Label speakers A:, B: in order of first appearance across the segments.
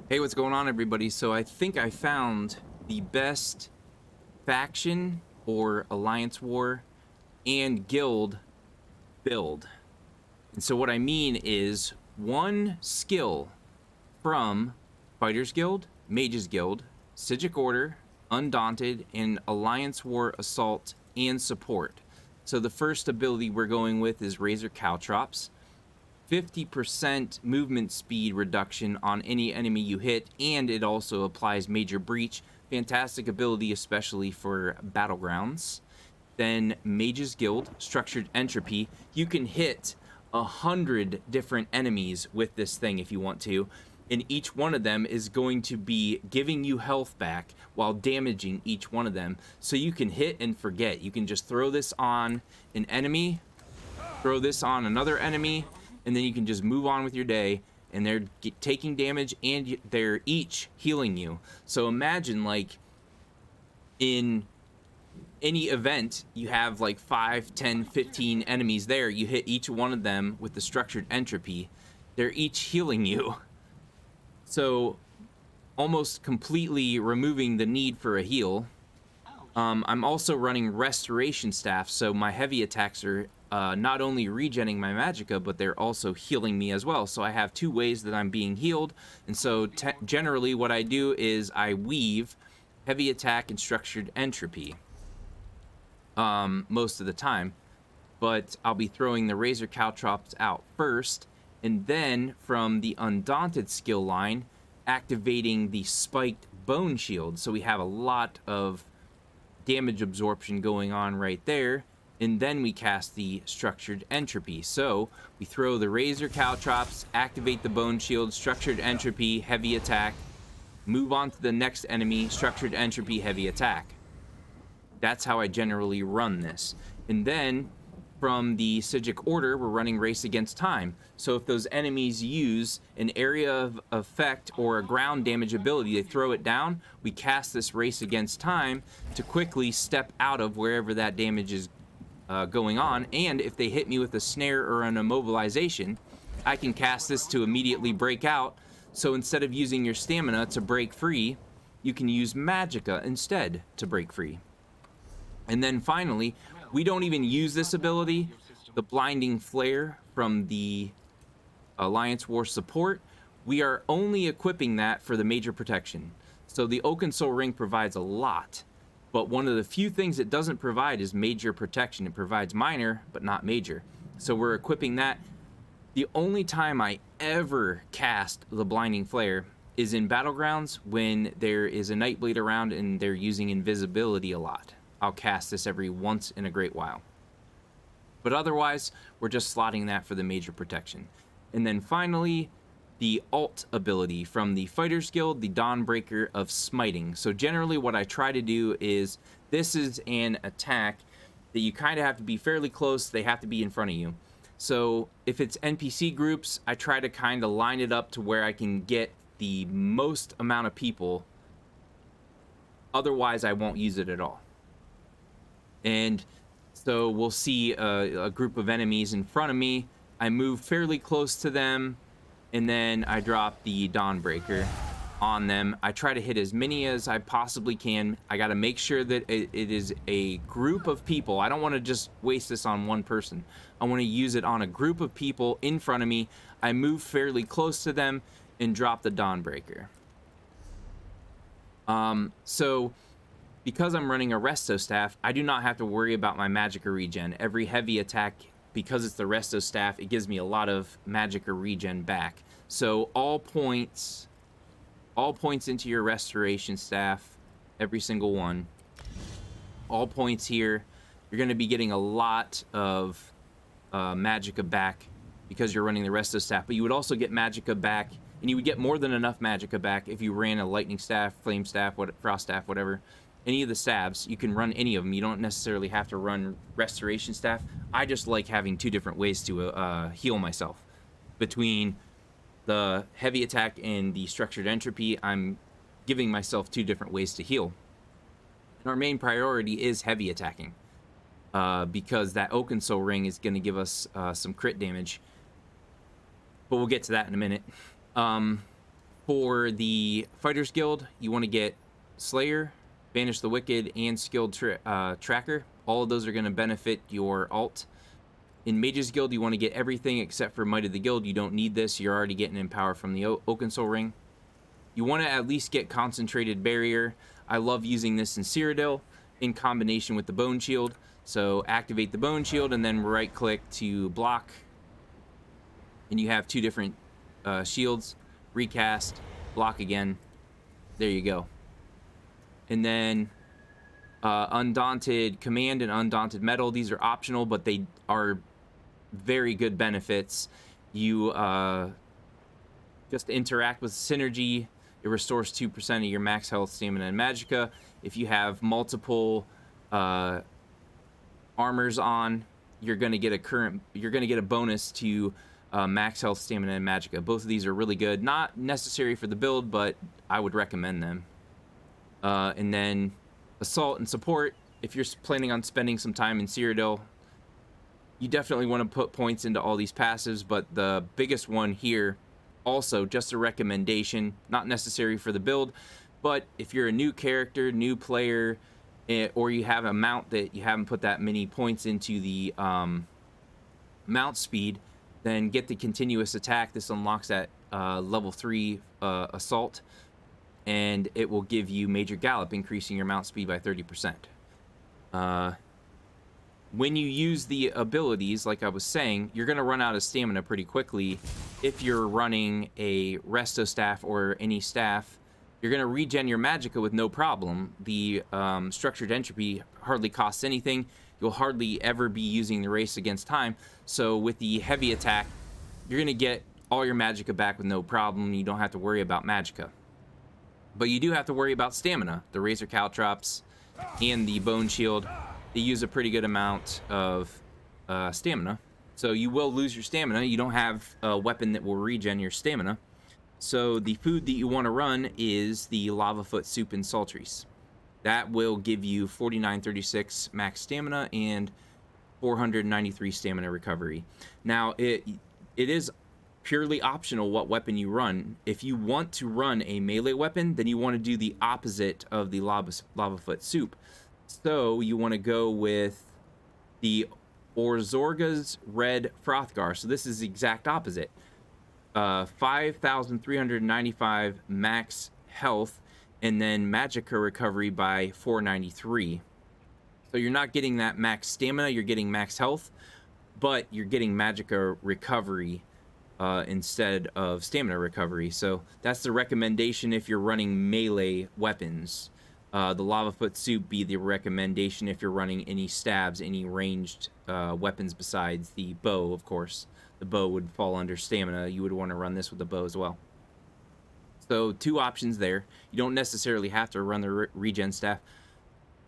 A: Hey, what's going on, everybody? So I think I found the best faction or alliance war and guild build. And so what I mean is one skill from Fighters Guild, Mages Guild, Sigic Order, Undaunted, and Alliance War Assault and Support. So the first ability we're going with is Razor Caltrops. 50% movement speed reduction on any enemy you hit, and it also applies Major Breach. Fantastic ability, especially for battlegrounds. Then Mages Guild, Structured Entropy. You can hit 100 different enemies with this thing if you want to, and each one of them is going to be giving you health back while damaging each one of them. So you can hit and forget. You can just throw this on an enemy, throw this on another enemy, and then you can just move on with your day, and they're taking damage and they're each healing you. So imagine, like, in any event, you have like 5, 10, 15 enemies there. You hit each one of them with the structured entropy. They're each healing you. So almost completely removing the need for a heal. I'm also running restoration staff, so my heavy attacks are not only regenerating my magicka, but they're also healing me as well. So I have two ways that I'm being healed. And so generally what I do is I weave heavy attack and structured entropy most of the time. But I'll be throwing the Razor Caltrops out first, and then from the Undaunted skill line, activating the Spiked Bone Shield. So we have a lot of damage absorption going on right there, and then we cast the Structured Entropy. So we throw the Razor Caltrops, activate the Bone Shield, Structured Entropy, heavy attack, move on to the next enemy, Structured Entropy, heavy attack. That's how I generally run this. And then from the Sigic Order, we're running Race Against Time. So if those enemies use an area of effect or a ground damage ability, they throw it down, we cast this Race Against Time to quickly step out of wherever that damage is going on. And if they hit me with a snare or an immobilization, I can cast this to immediately break out. So instead of using your stamina to break free, you can use magicka instead to break free. And then finally, we don't even use this ability, the Blinding Flare from the Alliance War Support. We are only equipping that for the major protection. So the Oakensoul Ring provides a lot, but one of the few things it doesn't provide is major protection. It provides minor, but not major. So we're equipping that. The only time I ever cast the Blinding Flare is in Battlegrounds when there is a Nightblade around and they're using invisibility a lot. I'll cast this every once in a great while. But otherwise, we're just slotting that for the major protection. And then finally, the alt ability from the Fighters Guild, the Dawnbreaker of Smiting. So generally what I try to do is, this is an attack that you kind of have to be fairly close, they have to be in front of you. So if it's NPC groups, I try to kind of line it up to where I can get the most amount of people. Otherwise, I won't use it at all. And so we'll see a group of enemies in front of me. I move fairly close to them, and then I drop the Dawnbreaker on them. I try to hit as many as I possibly can. I got to make sure that it is a group of people. I don't want to just waste this on one person. I want to use it on a group of people in front of me. I move fairly close to them and drop the Dawnbreaker. So because I'm running a Resto Staff, I do not have to worry about my Magicka regen. Every heavy attack, because it's the Resto Staff, it gives me a lot of Magicka regen back. So all points into your Restoration Staff, every single one. All points here. You're going to be getting a lot of Magicka back because you're running the Resto Staff. But you would also get Magicka back, and you would get more than enough Magicka back if you ran a Lightning Staff, Flame Staff, Frost Staff, whatever. Any of the staves, you can run any of them. You don't necessarily have to run Restoration Staff. I just like having two different ways to heal myself. Between the heavy attack and the structured entropy, I'm giving myself two different ways to heal. And our main priority is heavy attacking, because that Oakensoul Ring is going to give us some crit damage. But we'll get to that in a minute. For the Fighters Guild, you want to get Slayer, Banish the Wicked, and Skilled Tracker. All of those are going to benefit your alt. In Mages Guild, you want to get everything except for Might of the Guild. You don't need this. You're already getting Empower from the Oakensoul Ring. You want to at least get Concentrated Barrier. I love using this in Cyrodiil in combination with the Bone Shield. So activate the Bone Shield and then right-click to block. And you have two different shields. Recast, block again. There you go. And then Undaunted Command and Undaunted Metal. These are optional, but they are very good benefits. You just interact with Synergy. It restores 2% of your max health, stamina, and magicka. If you have multiple armors on, you're gonna get a bonus to max health, stamina, and magicka. Both of these are really good. Not necessary for the build, but I would recommend them. And then Assault and Support. If you're planning on spending some time in Cyrodiil, you definitely want to put points into all these passives, but the biggest one here, also just a recommendation, not necessary for the build, but if you're a new character, new player, or you have a mount that you haven't put that many points into the mount speed, then get the Continuous Attack. This unlocks at level 3 Assault, and it will give you Major Gallop, increasing your mount speed by 30%. When you use the abilities, like I was saying, you're going to run out of stamina pretty quickly. If you're running a Resto Staff or any staff, you're going to regen your magicka with no problem. The Structured Entropy hardly costs anything. You'll hardly ever be using the Race Against Time. So with the heavy attack, you're going to get all your magicka back with no problem. You don't have to worry about magicka. But you do have to worry about stamina. The Razor Caltrops and the Bone Shield, they use a pretty good amount of stamina. So you will lose your stamina. You don't have a weapon that will regen your stamina. So the food that you want to run is the Lavafoot Soup and Saltries. That will give you 4936 max stamina and 493 stamina recovery. Now, it is purely optional what weapon you run. If you want to run a melee weapon, then you want to do the opposite of the Lavafoot Soup. So you want to go with the Orzorga's Red Frothgar. So this is the exact opposite. 5,395 max health, and then magicka recovery by 493. So you're not getting that max stamina, you're getting max health, but you're getting magicka recovery instead of stamina recovery. So that's the recommendation if you're running melee weapons. The Lavafoot Soup be the recommendation if you're running any stabs, any ranged weapons besides the bow, of course. The bow would fall under stamina. You would want to run this with the bow as well. So two options there. You don't necessarily have to run the regen staff.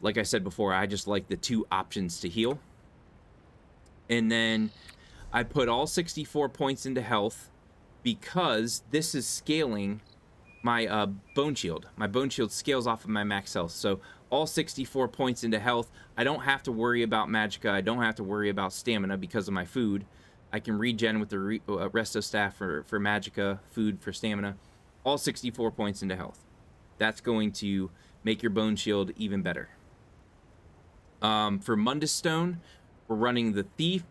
A: Like I said before, I just like the two options to heal. And then I put all 64 points into health because this is scaling my Bone Shield. My Bone Shield scales off of my max health. So all 64 points into health. I don't have to worry about magicka. I don't have to worry about stamina because of my food. I can regen with the Resto Staff for magicka, food for stamina. All 64 points into health. That's going to make your Bone Shield even better. For Mundus Stone, we're running the Thief.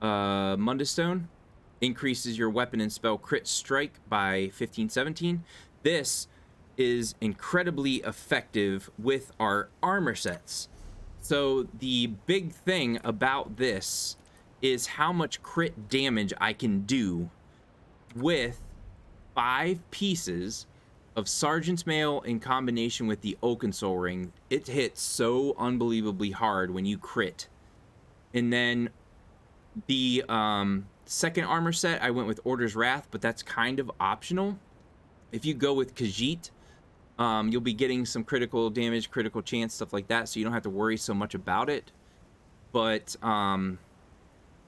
A: Mundus Stone increases your weapon and spell crit strike by 15-17. This is incredibly effective with our armor sets. So the big thing about this is how much crit damage I can do with 5 pieces of Sergeant's Mail in combination with the Oakensoul Ring. It hits so unbelievably hard when you crit. And then the second armor set, I went with Order's Wrath, but that's kind of optional. If you go with Khajiit, you'll be getting some critical damage, critical chance, stuff like that, so you don't have to worry so much about it. But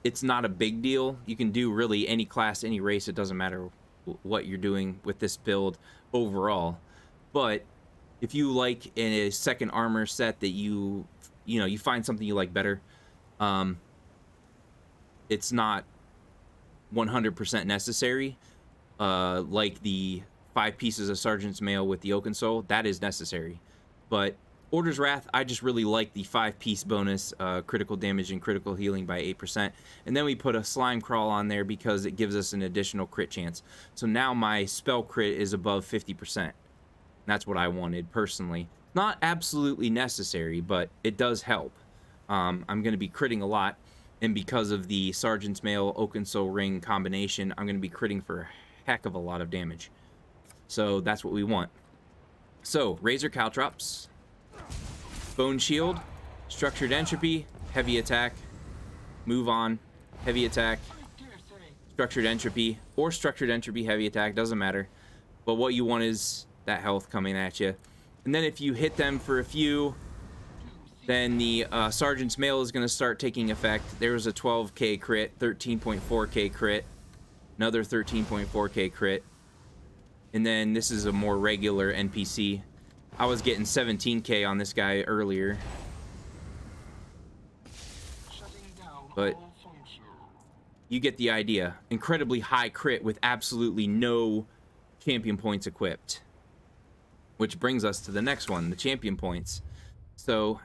A: it's not a big deal. You can do really any class, any race. It doesn't matter what you're doing with this build overall. But if you like a second armor set that you find something you like better, it's not 100% necessary. like the 5 pieces of Sergeant's Mail with the Oakensoul, that is necessary. But Order's Wrath, I just really like the 5-piece bonus, critical damage and critical healing by 8%. And then we put a Slime Crawl on there because it gives us an additional crit chance. So now my spell crit is above 50%. That's what I wanted personally. Not absolutely necessary, but it does help. I'm going to be critting a lot. And because of the Sergeant's Mail Oakensoul Ring combination, I'm going to be critting for a heck of a lot of damage. So that's what we want. So, Razor Caltrops, Bone Shield, Structured Entropy, Heavy Attack, Move On, Heavy Attack, Structured Entropy, or Structured Entropy, Heavy Attack, doesn't matter. But what you want is that health coming at you. And then if you hit them for a few, then the Sergeant's Mail is going to start taking effect. There was a 12k crit, 13.4k crit, another 13.4k crit. And then this is a more regular NPC. I was getting 17k on this guy earlier. But you get the idea. Incredibly high crit with absolutely no champion points equipped. Which brings us to the next one, the champion points. So,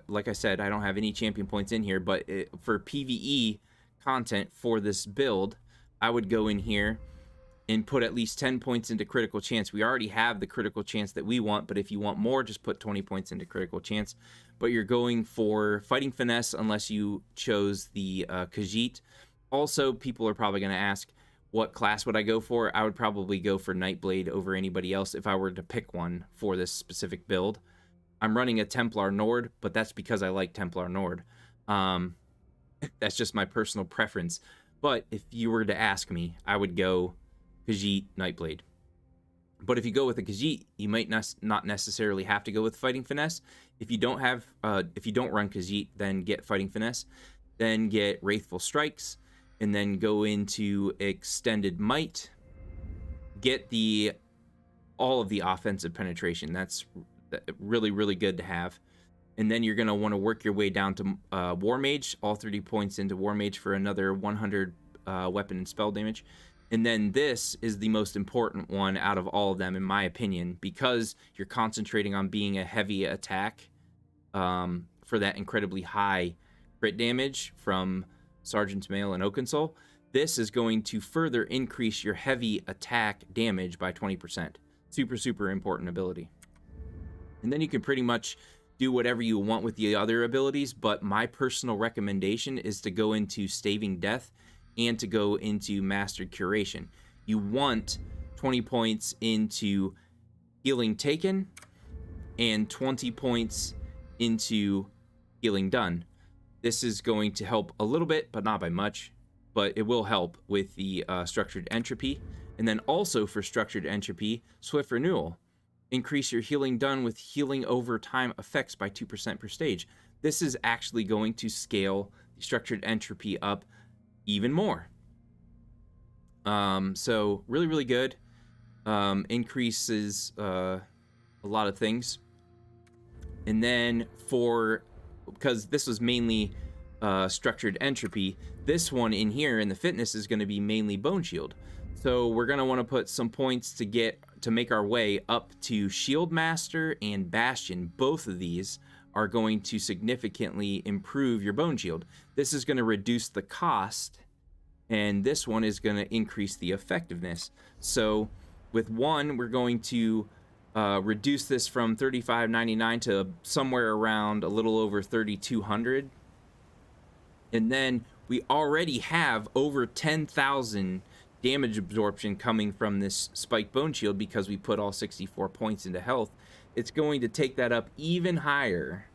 A: like I said, I don't have any champion points in here, but for PvE content for this build, I would go in here and put at least 10 points into critical chance. We already have the critical chance that we want, but if you want more, just put 20 points into critical chance. But you're going for Fighting Finesse unless you chose the Khajiit. Also, people are probably going to ask, what class would I go for? I would probably go for Nightblade over anybody else if I were to pick one for this specific build. I'm running a Templar Nord, but that's because I like Templar Nord. That's just my personal preference. But if you were to ask me, I would go Khajiit, Nightblade. But if you go with a Khajiit, you might not necessarily have to go with Fighting Finesse. If you don't run Khajiit, then get Fighting Finesse. Then get Wrathful Strikes. And then go into Extended Might. Get all of the offensive penetration. That's really, really good to have. And then you're going to want to work your way down to War Mage. All 30 points into War Mage for another 100 weapon and spell damage. And then this is the most important one out of all of them, in my opinion, because you're concentrating on being a heavy attack for that incredibly high crit damage from Sergeant's Mail and Oakensoul. This is going to further increase your heavy attack damage by 20%. Super, super important ability. And then you can pretty much do whatever you want with the other abilities, but my personal recommendation is to go into Staving Death and to go into Mastered Curation. You want 20 points into Healing Taken and 20 points into Healing Done. This is going to help a little bit, but not by much, but it will help with the Structured Entropy. And then also for Structured Entropy, Swift Renewal. Increase your Healing Done with Healing Over Time effects by 2% per stage. This is actually going to scale the Structured Entropy up even more. So really, really good. Increases a lot of things. And then because this was mainly Structured Entropy, this one in here in the fitness is going to be mainly Bone Shield. So we're going to want to put some points to make our way up to Shield Master and Bastion. Both of these are going to significantly improve your Bone Shield. This is going to reduce the cost, and this one is going to increase the effectiveness. So with one, we're going to reduce this from $35.99 to somewhere around a little over $3,200. And then we already have over 10,000 damage absorption coming from this Spiked Bone Shield because we put all 64 points into health. It's going to take that up even higher.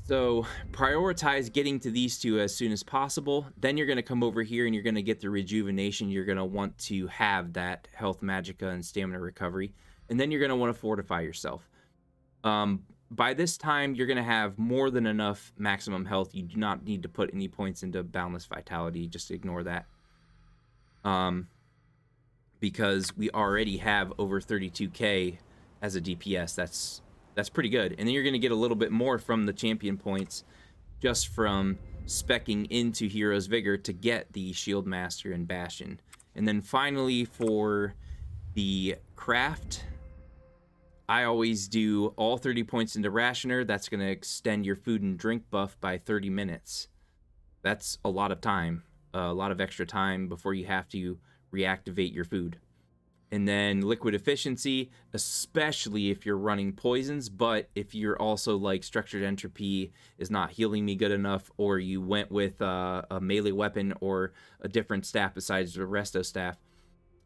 A: So prioritize getting to these two as soon as possible. Then you're going to come over here and you're going to get the rejuvenation. You're going to want to have that health magicka and stamina recovery. And then you're going to want to fortify yourself. By this time, you're going to have more than enough maximum health. You do not need to put any points into Boundless Vitality. Just ignore that. Because we already have over 32k as a DPS. That's pretty good. And then you're going to get a little bit more from the champion points just from speccing into Hero's Vigor to get the Shield Master and Bastion. And then finally for the craft, I always do all 30 points into rationer. That's going to extend your food and drink buff by 30 minutes. That's a lot of time, a lot of extra time before you have to reactivate your food. And then liquid efficiency, especially if you're running poisons, but if you're also like structured entropy is not healing me good enough, or you went with a melee weapon or a different staff besides the resto staff,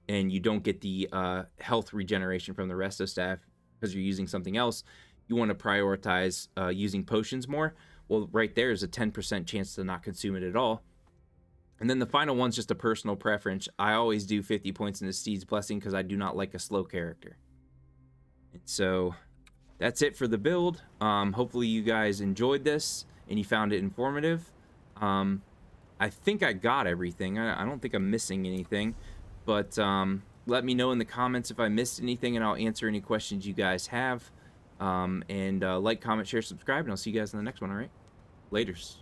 A: and you don't get the health regeneration from the resto staff because you're using something else, you want to prioritize using potions more. Well, right there is a 10% chance to not consume it at all. And then the final one's just a personal preference. I always do 50 points in the Steed's Blessing because I do not like a slow character. And so that's it for the build. Hopefully you guys enjoyed this and you found it informative. I think I got everything. I don't think I'm missing anything. But let me know in the comments if I missed anything, and I'll answer any questions you guys have. Like, comment, share, subscribe, and I'll see you guys in the next one, all right? Laters.